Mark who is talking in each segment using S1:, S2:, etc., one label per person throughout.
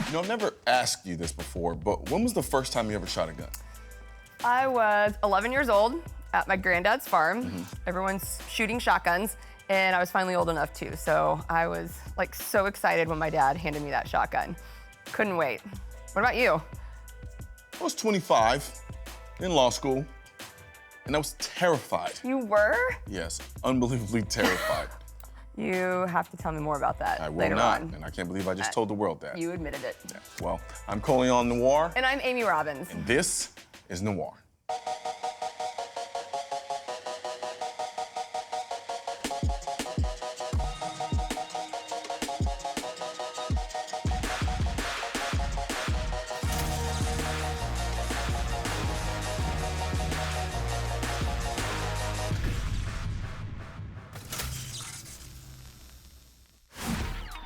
S1: You know, I've never asked you this before, but when was the first time you ever shot a gun?
S2: I was 11 years old at my granddad's farm. Everyone's shooting shotguns, and I was finally old enough too. So I was like so excited when my dad handed me that shotgun. Couldn't wait. What about you?
S1: I was 25, in law school, and I was terrified.
S2: You were?
S1: Yes, unbelievably terrified.
S2: You have to tell me more about that
S1: I will
S2: later
S1: not,
S2: on.
S1: and I can't believe I just told the world that.
S2: You admitted it.
S1: Yeah. Well, I'm Colion and Noir,
S2: And I'm Amy Robbins.
S1: and this is Noir.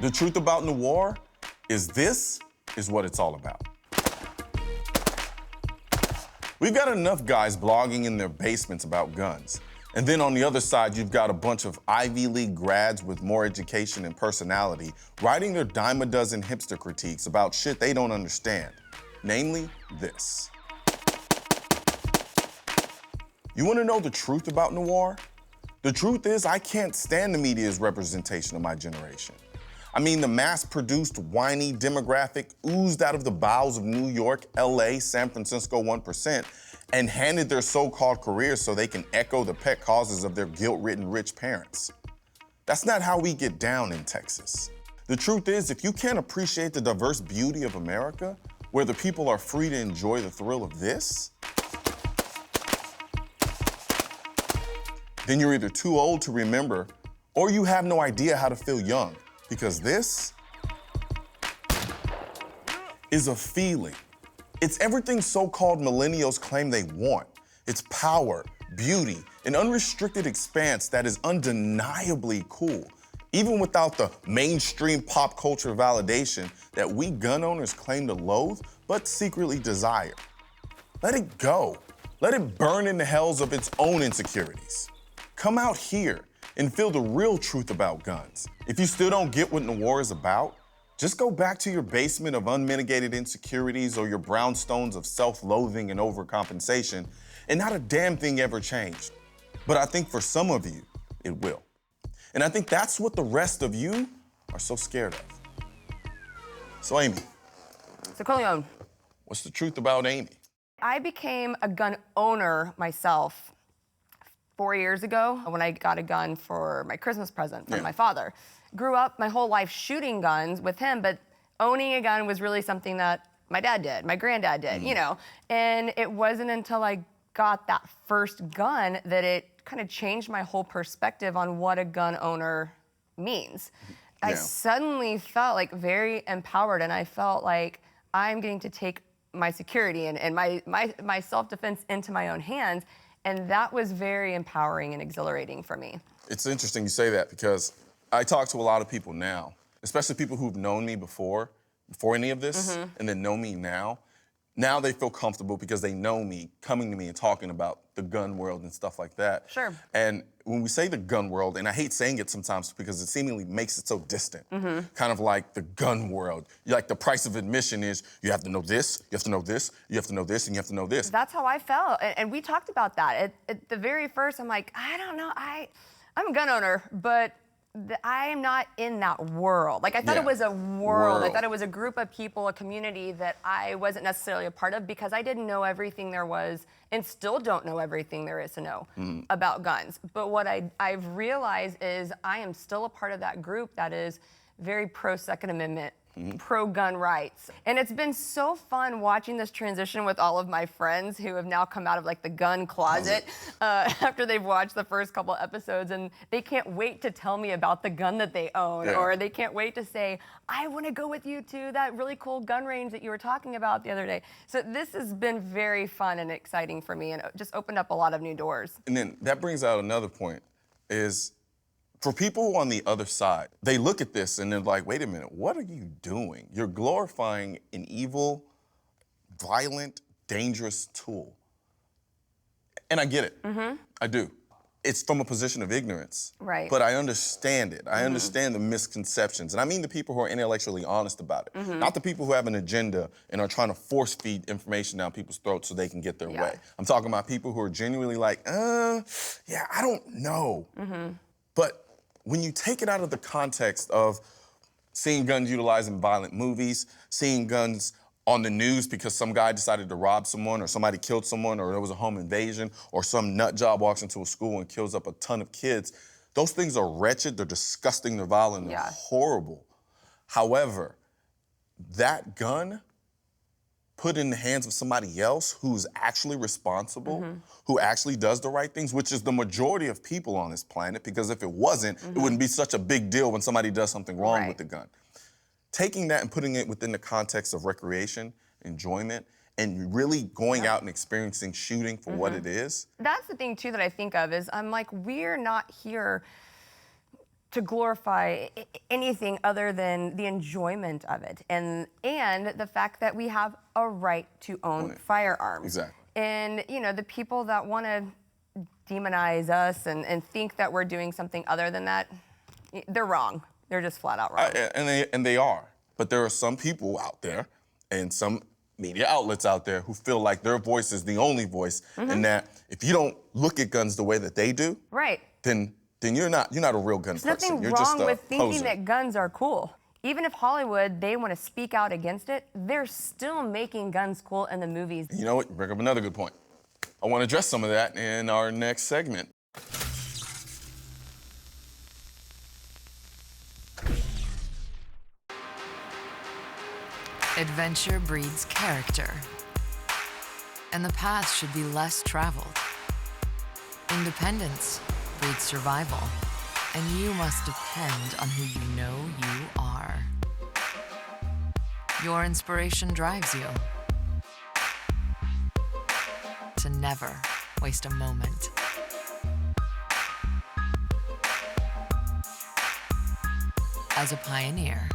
S1: The truth about Noir is this is what it's all about. We've got enough guys blogging in their basements about guns. And then on the other side, you've got a bunch of Ivy League grads with more education and personality writing their dime a dozen hipster critiques about shit they don't understand. Namely, this. You wanna know the truth about Noir? The truth is I can't stand the media's representation of my generation. I mean, the mass-produced, whiny demographic oozed out of the bowels of New York, LA, San Francisco 1%, and handed their so-called careers so they can echo the pet causes of their guilt-ridden rich parents. That's not how we get down in Texas. The truth is, if you can't appreciate the diverse beauty of America, where the people are free to enjoy the thrill of this, then you're either too old to remember, or you have no idea how to feel young. Because this is a feeling. It's everything so-called millennials claim they want. It's power, beauty, an unrestricted expanse that is undeniably cool, even without the mainstream pop culture validation that we gun owners claim to loathe, but secretly desire. Let it go. Let it burn in the hells of its own insecurities. Come out here and feel the real truth about guns. If you still don't get what Noir is about, just go back to your basement of unmitigated insecurities or your brownstones of self-loathing and overcompensation, and not a damn thing ever changed. But I think for some of you, it will. And I think that's what the rest of you are so scared of. So Amy.
S2: So Colion.
S1: What's the truth about Amy?
S2: I became a gun owner myself 4 years ago when I got a gun for my Christmas present from my father. Grew up my whole life shooting guns with him, but owning a gun was really something that my dad did, my granddad did, you know. And it wasn't until I got that first gun that it kind of changed my whole perspective on what a gun owner means. I suddenly felt like very empowered, and I felt like I'm getting to take my security and my self-defense into my own hands. And that was very empowering and exhilarating for me.
S1: It's interesting you say that because I talk to a lot of people now, especially people who've known me before any of this, and then know me now. Now they feel comfortable because they know me, coming to me and talking about the gun world and stuff like that.
S2: Sure.
S1: And when we say the gun world, and I hate saying it sometimes because it seemingly makes it so distant, kind of like the gun world. Like the price of admission is you have to know this, you have to know this, you have to know this, and you have to know this.
S2: That's how I felt, and we talked about that. At the very first, I'm like, I don't know, I'm a gun owner, but I am not in that world. Like, I thought it was a world. I thought it was a group of people, a community that I wasn't necessarily a part of because I didn't know everything there was and still don't know everything there is to know about guns. But what I've realized is I am still a part of that group that is very pro-Second Amendment, pro-gun rights. And it's been so fun watching this transition with all of my friends who have now come out of like the gun closet after they've watched the first couple episodes, and they can't wait to tell me about the gun that they own, or they can't wait to say, I want to go with you to that really cool gun range that you were talking about the other day. So this has been very fun and exciting for me and just opened up a lot of new doors.
S1: And then that brings out another point is, for people on the other side, they look at this and they're like, wait a minute, what are you doing? You're glorifying an evil, violent, dangerous tool. And I get it. I do. it's from a position of ignorance.
S2: Right.
S1: But I understand it. I understand the misconceptions. And I mean the people who are intellectually honest about it. Not the people who have an agenda and are trying to force feed information down people's throats so they can get their way. I'm talking about people who are genuinely like, yeah, I don't know. But when you take it out of the context of seeing guns utilized in violent movies, seeing guns on the news because some guy decided to rob someone or somebody killed someone or there was a home invasion or some nut job walks into a school and kills up a ton of kids, those things are wretched, they're disgusting, they're violent, they're horrible. However, that gun put in the hands of somebody else who's actually responsible, who actually does the right things, which is the majority of people on this planet, because if it wasn't, it wouldn't be such a big deal when somebody does something wrong with the gun. Taking that and putting it within the context of recreation, enjoyment, and really going out and experiencing shooting for what it is.
S2: That's the thing, too, that I think of is I'm like, we're not here to glorify anything other than the enjoyment of it and the fact that we have a right to own firearms.
S1: Exactly.
S2: And, you know, the people that want to demonize us and think that we're doing something other than that, they're wrong. They're just flat out wrong.
S1: And they are. But there are some people out there and some media outlets out there who feel like their voice is the only voice, and that if you don't look at guns the way that they do, then you're not a real gun person.
S2: There's nothing
S1: You're just
S2: wrong
S1: a
S2: with thinking
S1: poser.
S2: that guns are cool. Even if Hollywood, they want to speak out against it, they're still making guns cool in the movies.
S1: You know what? You bring up another good point. I want to address some of that in our next segment.
S3: Adventure breeds character, and the path should be less traveled. Independence breeds survival, and you must depend on who you know you are. Your inspiration drives you to never waste a moment. As a pioneer,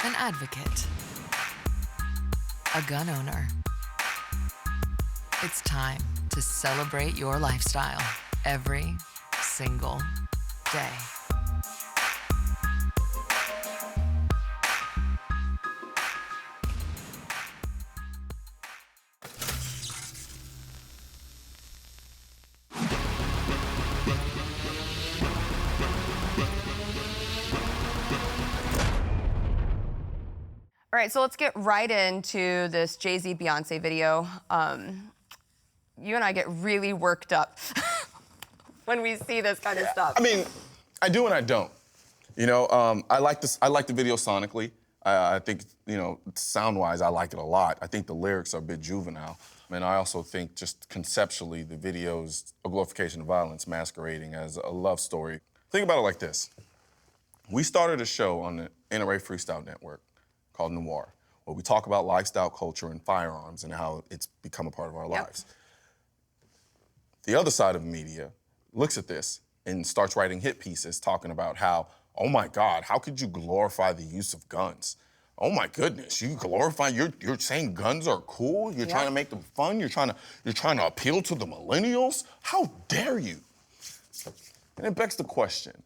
S3: an advocate, a gun owner, it's time to celebrate your lifestyle every single day.
S2: All right, so let's get right into this Jay-Z Beyonce video. You and I get really worked up when we see this kind of stuff.
S1: I mean, I do and I don't. You know, I like the video sonically. I think, you know, sound-wise, I like it a lot. I think the lyrics are a bit juvenile. And I also think just conceptually, the video's a glorification of violence masquerading as a love story. Think about it like this. We started a show on the NRA Freestyle Network called NOIR, where we talk about lifestyle culture and firearms and how it's become a part of our lives. The other side of media looks at this and starts writing hit pieces talking about how, oh my God, how could you glorify the use of guns? Oh my goodness, you glorify, you're saying guns are cool? You're trying to make them fun? You're trying to appeal to the millennials? How dare you? And it begs the question,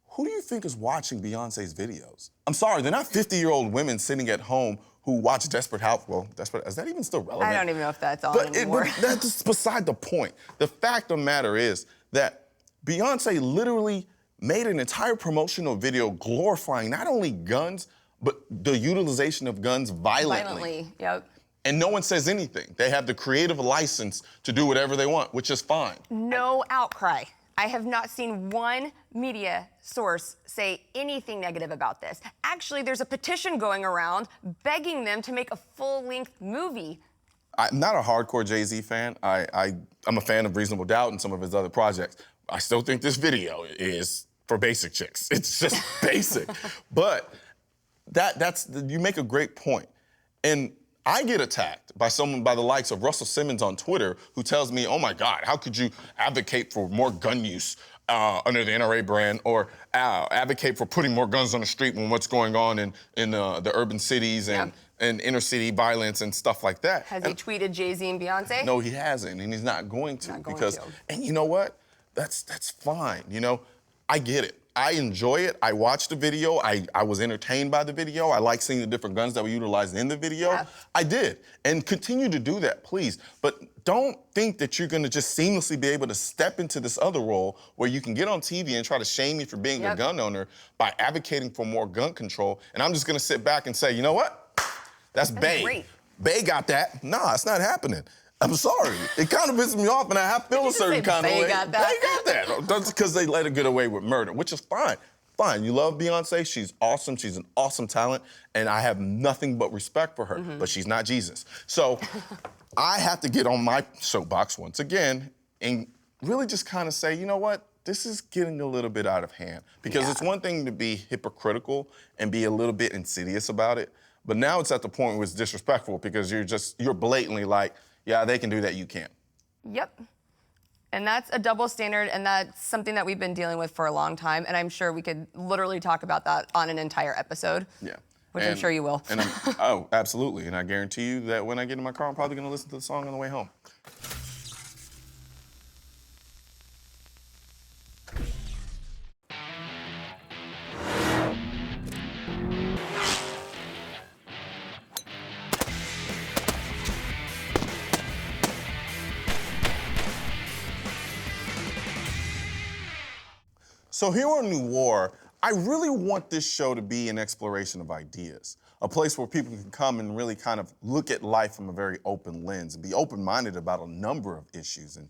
S1: who do you think is watching Beyonce's videos? I'm sorry, they're not 50-year-old women sitting at home who watch Desperate House. Well, Desperate, is that even still relevant?
S2: I don't even know if that's on anymore.
S1: But that's beside the point. The fact of the matter is that Beyonce literally made an entire promotional video glorifying not only guns, but the utilization of guns violently. And no one says anything. They have the creative license to do whatever they want, which is fine.
S2: No outcry. I have not seen one media source say anything negative about this. Actually, there's a petition going around begging them to make a full-length movie.
S1: I'm not a hardcore Jay-Z fan. I'm a fan of Reasonable Doubt and some of his other projects. I still think this video is for basic chicks. It's just basic. But you make a great point. And I get attacked by the likes of Russell Simmons on Twitter who tells me, oh my God, how could you advocate for more gun use under the NRA brand or advocate for putting more guns on the street when what's going on in the urban cities and inner city violence and stuff like that.
S2: Has he tweeted Jay-Z and Beyonce?
S1: No, he hasn't, and he's not going to. And you know what? that's fine, you know? I get it. I enjoy it. I watched the video. I was entertained by the video. I like seeing the different guns that were utilized in the video.
S2: Yeah.
S1: I did. And continue to do that, please. But don't think that you're gonna just seamlessly be able to step into this other role where you can get on TV and try to shame me for being a gun owner by advocating for more gun control. And I'm just gonna sit back and say, you know what? That's Bay.
S2: Great.
S1: Bay got that. Nah, it's not happening. I'm sorry. It kind of pisses me off, and I feel a certain kind of way.
S2: They got that.
S1: They got that. That's because they let it get away with murder, which is fine. Fine. You love Beyonce. She's awesome. She's an awesome talent, and I have nothing but respect for her. But she's not Jesus. So I have to get on my soapbox once again and really just kind of say, you know what? This is getting a little bit out of hand. Because it's one thing to be hypocritical and be a little bit insidious about it, but now it's at the point where it's disrespectful because you're blatantly like, yeah, they can do that, you can't.
S2: Yep. And that's a double standard, and that's something that we've been dealing with for a long time, and I'm sure we could literally talk about that on an entire episode.
S1: Yeah.
S2: Which I'm sure you will.
S1: And oh, absolutely. And I guarantee you that when I get in my car, I'm probably gonna listen to the song on the way home. So here on NOIR, I really want this show to be an exploration of ideas, a place where people can come and really kind of look at life from a very open lens and be open-minded about a number of issues and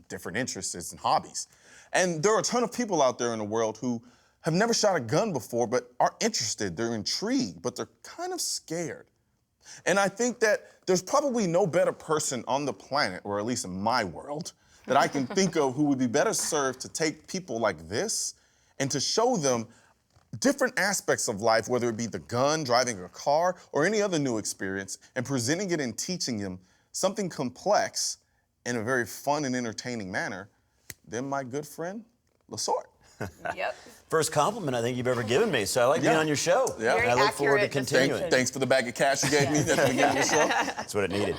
S1: different interests and hobbies. And there are a ton of people out there in the world who have never shot a gun before but are interested, they're intrigued, but they're kind of scared. And I think that there's probably no better person on the planet, or at least in my world, that I can think of who would be better served to take people like this and to show them different aspects of life, whether it be the gun, driving a car, or any other new experience, and presenting it and teaching them something complex in a very fun and entertaining manner, than my good friend, LaSort.
S2: Yep.
S4: First compliment I think you've ever given me, so I like being on your show.
S1: Yeah.
S2: Very
S4: I look forward to
S2: accurate
S4: continuing.
S2: description.
S1: Thanks for the bag of cash you gave me at the beginning of the show.
S4: That's what it needed.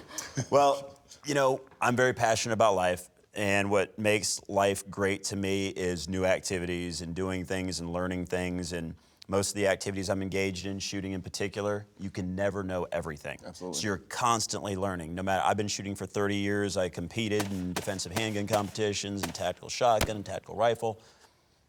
S4: Well, you know, I'm very passionate about life, and what makes life great to me is new activities and doing things and learning things. And most of the activities I'm engaged in, shooting in particular, you can never know everything.
S1: Absolutely.
S4: So you're constantly learning. No matter, I've been shooting for 30 years. I competed in defensive handgun competitions and tactical shotgun and tactical rifle.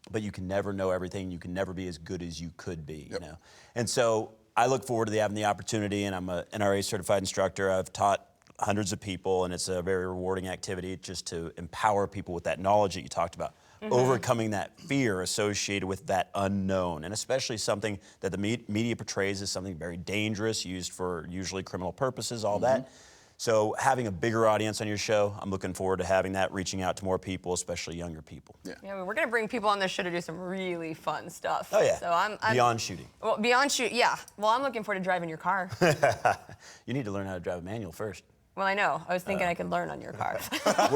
S4: But you can never know everything. You can never be as good as you could be, you know. And so I look forward to having the opportunity, and I'm a NRA certified instructor. I've taught hundreds of people, and it's a very rewarding activity just to empower people with that knowledge that you talked about. Overcoming that fear associated with that unknown, and especially something that the media portrays as something very dangerous, used for usually criminal purposes, all that. So having a bigger audience on your show, I'm looking forward to having that, reaching out to more people, especially younger people.
S2: Yeah, we're gonna bring people on this show to do some really fun stuff.
S4: Oh yeah,
S2: So I'm
S4: beyond shooting.
S2: Well, beyond shoot, yeah. Well, I'm looking forward to driving your car.
S4: You need to learn how to drive a manual first.
S2: Well, I know. I was thinking I could learn on your car.
S4: I'm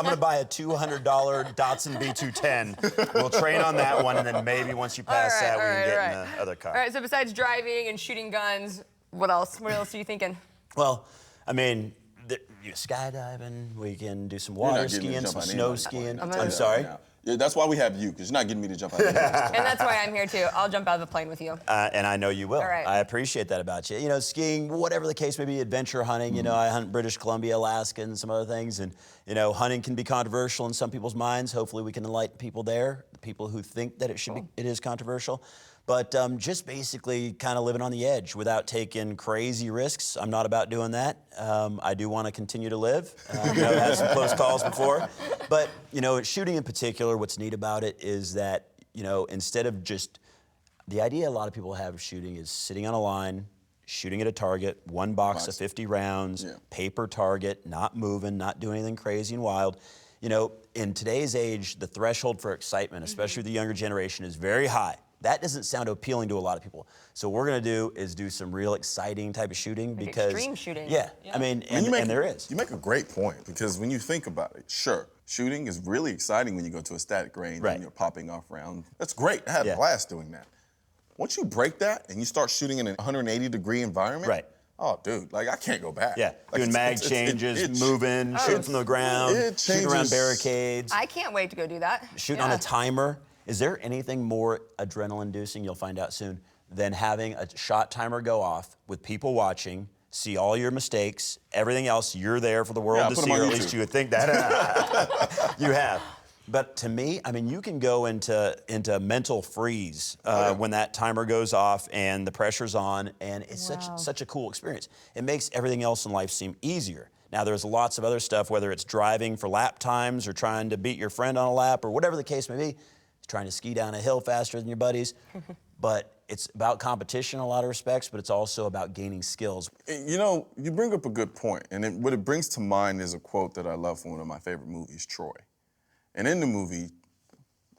S4: gonna buy a $200 Datsun B210. We'll train on that one, and then maybe once you pass that, we can get in the other car.
S2: All right. So besides driving and shooting guns, what else? What else are you thinking?
S4: Well, I mean, skydiving. We can do some water skiing, some snow skiing. I'm sorry.
S1: Yeah, that's why we have you, because you're not getting me to jump out of the plane.
S2: And that's why I'm here too. I'll jump out of the plane with you.
S4: And I know you will.
S2: All right.
S4: I appreciate that about you. You know, skiing, whatever the case may be, adventure hunting. You know, I hunt British Columbia, Alaska, and some other things. And, you know, hunting can be controversial in some people's minds. Hopefully we can enlighten people there, the people who think that it is controversial. But just basically kind of living on the edge without taking crazy risks. I'm not about doing that. I do want to continue to live. You know, I've had some close calls before. But, you know, shooting in particular, what's neat about it is that, you know, instead of just, the idea a lot of people have of shooting is sitting on a line, shooting at a target, one box of 50 rounds, paper target, not moving, not doing anything crazy and wild. You know, in today's age, the threshold for excitement, especially with the younger generation, is very high. That doesn't sound appealing to a lot of people. So what we're gonna do is do some real exciting type of shooting,
S2: like
S4: because
S2: extreme shooting.
S4: Yeah, I mean, and there is.
S1: You make a great point, because when you think about it, sure, shooting is really exciting when you go to a static range and you're popping off rounds. That's great. I had a blast doing that. Once you break that and you start shooting in a 180-degree environment, oh, dude, like I can't go back.
S4: Yeah,
S1: like,
S4: doing mag changes, moving, shooting from the ground, shooting around barricades.
S2: I can't wait to go do that.
S4: Shooting on a timer. Is there anything more adrenaline-inducing, you'll find out soon, than having a shot timer go off with people watching, see all your mistakes, everything else, you're there for the world to see, or at least you would think that you have. But to me, I mean, you can go into mental freeze when that timer goes off and the pressure's on, and it's such a cool experience. It makes everything else in life seem easier. Now, there's lots of other stuff, whether it's driving for lap times or trying to beat your friend on a lap or whatever the case may be, trying to ski down a hill faster than your buddies. But it's about competition in a lot of respects, but it's also about gaining skills.
S1: You know, you bring up a good point, and what it brings to mind is a quote that I love from one of my favorite movies, Troy. And in the movie,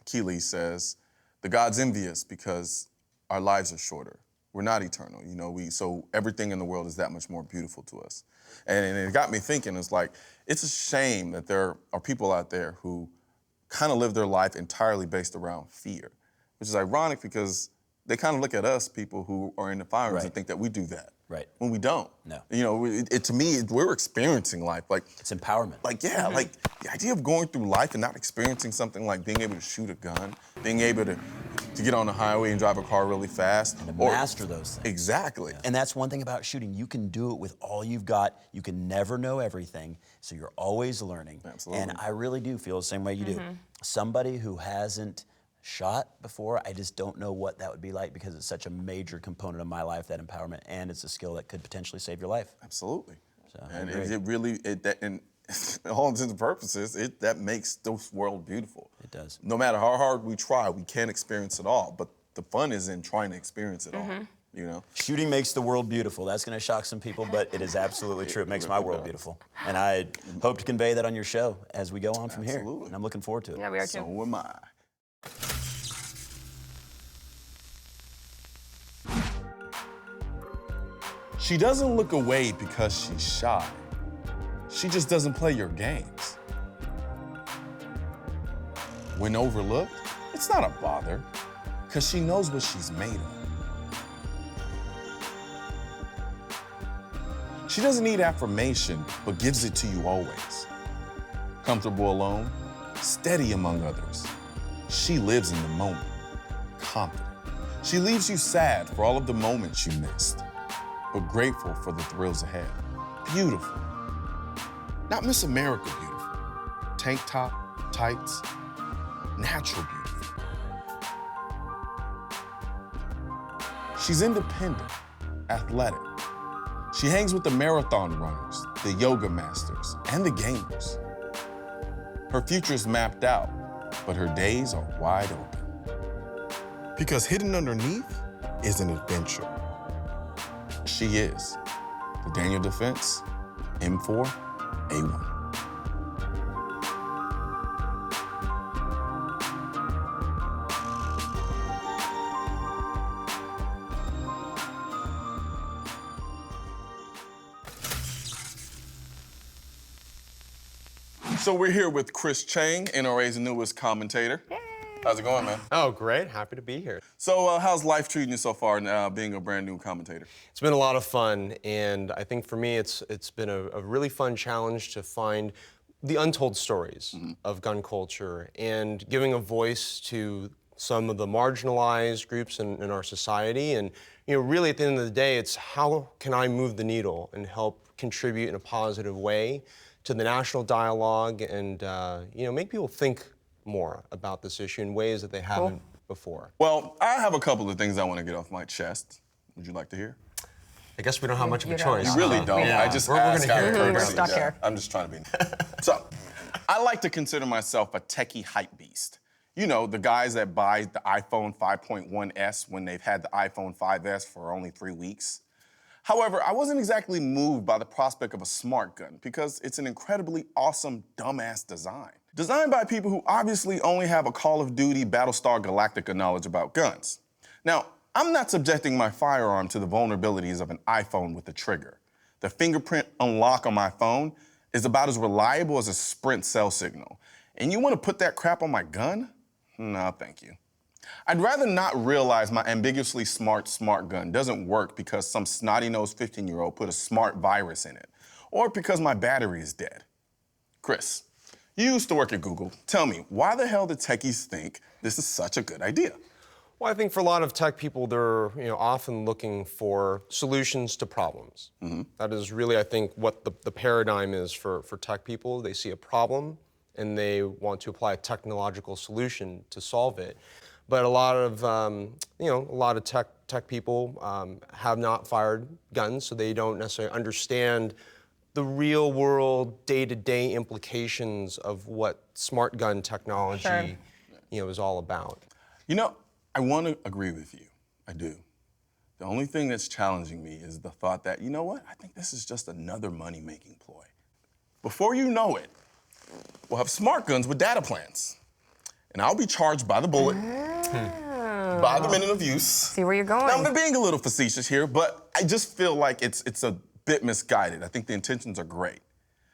S1: Achilles says, the gods envy us because our lives are shorter. We're not eternal, you know, so everything in the world is that much more beautiful to us. And it got me thinking, it's like, it's a shame that there are people out there who kind of live their life entirely based around fear, which is ironic because they kind of look at us, people who are in the firearms, and think that we do that.
S4: Right.
S1: When we don't.
S4: No.
S1: You know, to me, we're experiencing life. Like,
S4: it's empowerment.
S1: Like, yeah, like the idea of going through life and not experiencing something like being able to shoot a gun, being able to get on the highway and drive a car really fast.
S4: And to master those things.
S1: Exactly.
S4: And that's one thing about shooting. You can do it with all you've got. You can never know everything, so you're always learning.
S1: Absolutely.
S4: And I really do feel the same way you do. Somebody who hasn't shot before, I just don't know what that would be like because it's such a major component of my life, that empowerment, and it's a skill that could potentially save your life.
S1: Absolutely.
S4: So,
S1: and it really, and all intents and purposes, that makes this world beautiful.
S4: It does.
S1: No matter how hard we try, we can't experience it all, but the fun is in trying to experience it all, you know?
S4: Shooting makes the world beautiful. That's gonna shock some people, but it is absolutely true. It makes my world beautiful. And I hope to convey that on your show as we go on from here. And I'm looking forward to it.
S2: Yeah, we are too.
S1: So am I. She doesn't look away because she's shy. She just doesn't play your games. When overlooked, it's not a bother, because she knows what she's made of. She doesn't need affirmation, but gives it to you always. Comfortable alone, steady among others. She lives in the moment, confident. She leaves you sad for all of the moments you missed, but grateful for the thrills ahead. Beautiful. Not Miss America beautiful. Tank top, tights, natural beautiful. She's independent, athletic. She hangs with the marathon runners, the yoga masters, and the gamers. Her future's mapped out, but her days are wide open. Because hidden underneath is an adventure. She is the Daniel Defense M4A1. So we're here with Chris Chang, NRA's newest commentator.
S2: Yay.
S1: How's it going, man?
S5: Oh, great. Happy to be here.
S1: So how's life treating you so far now, being a brand new commentator?
S5: It's been a lot of fun, and I think for me it's been a really fun challenge to find the untold stories of gun culture and giving a voice to some of the marginalized groups in our society. And really at the end of the day, it's how can I move the needle and help contribute in a positive way to the national dialogue and make people think more about this issue in ways that they haven't before.
S1: Well, I have a couple of things I want to get off my chest. Would you like to hear?
S5: I guess we don't have much of a choice.
S1: You really don't.
S5: Yeah.
S1: I just
S5: We're
S1: ask
S5: gonna
S1: out of
S5: hear it.
S1: courtesy.
S2: We're stuck here.
S1: I'm just trying to be. So, I like to consider myself a techie hype beast. You know, the guys that buy the iPhone 5.1s when they've had the iPhone 5s for only 3 weeks. However, I wasn't exactly moved by the prospect of a smart gun because it's an incredibly awesome, dumbass design. Designed by people who obviously only have a Call of Duty Battlestar Galactica knowledge about guns. Now, I'm not subjecting my firearm to the vulnerabilities of an iPhone with a trigger. The fingerprint unlock on my phone is about as reliable as a Sprint cell signal. And you want to put that crap on my gun? No, thank you. I'd rather not realize my ambiguously smart gun doesn't work because some snotty-nosed 15-year-old put a smart virus in it, or because my battery is dead. Chris, you used to work at Google. Tell me, why the hell do techies think this is such a good idea?
S5: Well, I think for a lot of tech people, they're often looking for solutions to problems. That is really, I think, what the paradigm is for tech people. They see a problem and they want to apply a technological solution to solve it. But a lot of tech people have not fired guns, so they don't necessarily understand the real world, day-to-day implications of what smart gun technology, is all about.
S1: I want to agree with you. I do. The only thing that's challenging me is the thought that, you know what? I think this is just another money-making ploy. Before you know it, we'll have smart guns with data plans. And I'll be charged by the bullet, by the minute of use.
S2: See where you're going.
S1: Now, I'm being a little facetious here, but I just feel like it's a bit misguided. I think the intentions are great,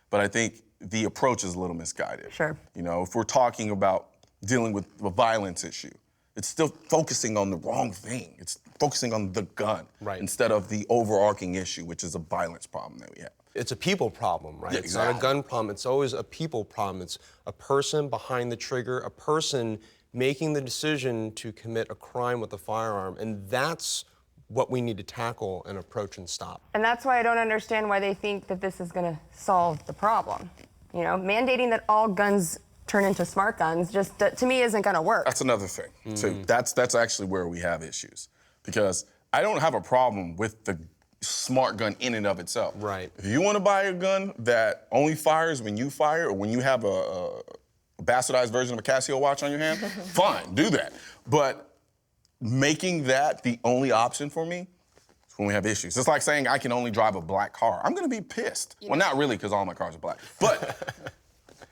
S1: but I think the approach is a little misguided.
S2: Sure.
S1: If we're talking about dealing with a violence issue, it's still focusing on the wrong thing. It's focusing on the gun instead of the overarching issue, which is a violence problem that we have.
S5: It's a people problem, right?
S1: Yeah,
S5: It's not a gun problem. It's always a people problem. It's a person behind the trigger, a person making the decision to commit a crime with a firearm, and that's what we need to tackle and approach and stop.
S2: And that's why I don't understand why they think that this is going to solve the problem. Mandating that all guns turn into smart guns just, to me, isn't going to work.
S1: That's another thing, too. That's actually where we have issues. Because I don't have a problem with the smart gun in and of itself.
S5: Right.
S1: If you want to buy a gun that only fires when you fire or when you have a bastardized version of a Casio watch on your hand, fine, do that. But making that the only option for me is when we have issues. It's like saying I can only drive a black car. I'm going to be pissed. Well, not really, because all my cars are black. But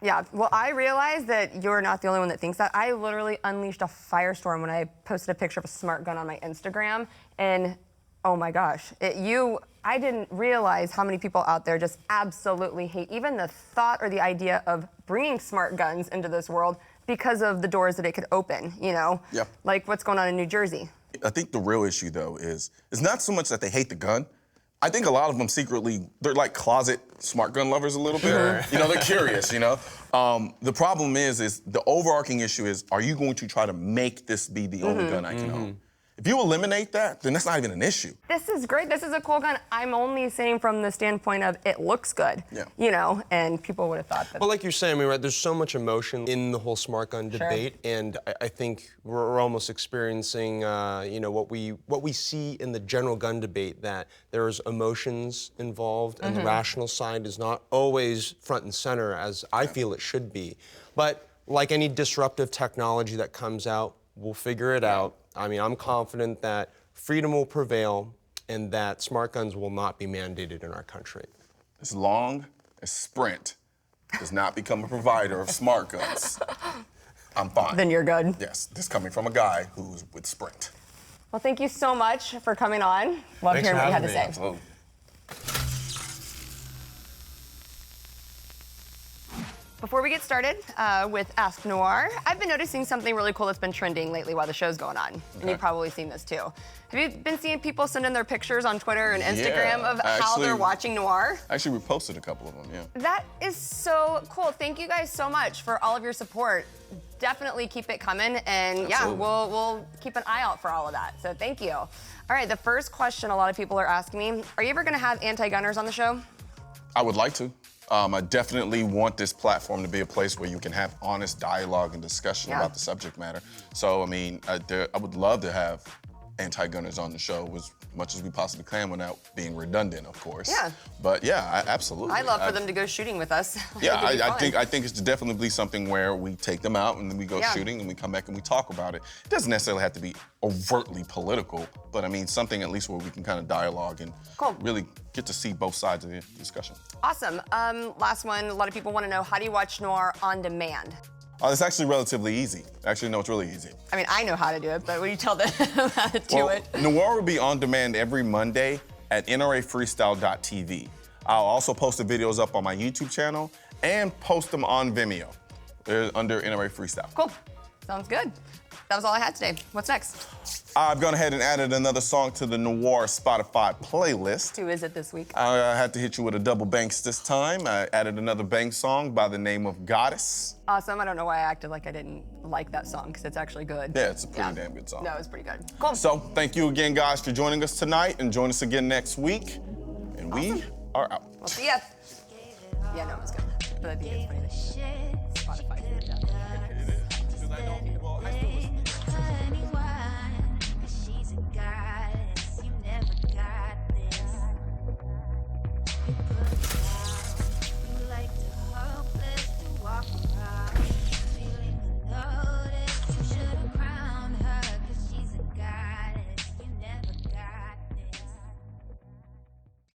S2: yeah, well, I realize that you're not the only one that thinks that. I literally unleashed a firestorm when I posted a picture of a smart gun on my Instagram, and oh my gosh, I didn't realize how many people out there just absolutely hate even the thought or the idea of bringing smart guns into this world because of the doors that it could open,
S1: Yeah.
S2: Like what's going on in New Jersey.
S1: I think the real issue, though, is not so much that they hate the gun. I think a lot of them secretly, they're like closet smart gun lovers a little bit. They're curious, The problem is the overarching issue is, are you going to try to make this be the only gun I can own? If you eliminate that, then that's not even an issue.
S2: This is great. This is a cool gun. I'm only saying from the standpoint of it looks good.
S1: Yeah.
S2: And people would have thought that.
S5: Well, like you're saying, there's so much emotion in the whole smart gun debate, and I think we're almost experiencing, what we see in the general gun debate, that there's emotions involved, and the rational side is not always front and center as I feel it should be. But like any disruptive technology that comes out, we'll figure it out. I'm confident that freedom will prevail and that smart guns will not be mandated in our country.
S1: As long as Sprint does not become a provider of smart guns, I'm fine.
S2: Then you're good.
S1: Yes, this coming from a guy who's with Sprint.
S2: Well, thank you so much for coming on. Love hearing what you had to say.
S1: Absolutely.
S2: Before we get started with Ask Noir, I've been noticing something really cool that's been trending lately while the show's going on. And you've probably seen this too. Have you been seeing people send in their pictures on Twitter and Instagram of how they're watching Noir?
S1: Actually, we posted a couple of them, yeah.
S2: That is so cool. Thank you guys so much for all of your support. Definitely keep it coming, and we'll keep an eye out for all of that. So thank you. All right, the first question a lot of people are asking me, are you ever gonna have anti-gunners on the show?
S1: I would like to. I definitely want this platform to be a place where you can have honest dialogue and discussion about the subject matter. So, I would love to have anti-gunners on the show as much as we possibly can without being redundant, of course.
S2: Yeah.
S1: But yeah, absolutely.
S2: I'd love for them to go shooting with us.
S1: Yeah, I think it's definitely something where we take them out and then we go shooting and we come back and we talk about it. It doesn't necessarily have to be overtly political, but something at least where we can kind of dialogue and really get to see both sides of the discussion.
S2: Awesome. Last one, a lot of people want to know, how do you watch Noir on demand?
S1: It's actually relatively easy. Actually, no, it's really easy.
S2: I know how to do it, but will you tell them how to do it?
S1: Noir will be on demand every Monday at NRA Freestyle.tv. I'll also post the videos up on my YouTube channel and post them on Vimeo under NRA Freestyle.
S2: Cool. Sounds good. That was all I had today. What's next?
S1: I've gone ahead and added another song to the Noir Spotify playlist.
S2: Who is it this week?
S1: I had to hit you with a double banks this time. I added another bank song by the name of Goddess.
S2: Awesome. I don't know why I acted like I didn't like that song, because it's actually good.
S1: Yeah, it's a pretty damn good song.
S2: No, it's pretty good. Cool.
S1: So thank you again, guys, for joining us tonight, and join us again next week. And we are out.
S2: We'll see ya. Yeah, no, it was good. But I think it's funny that Spotify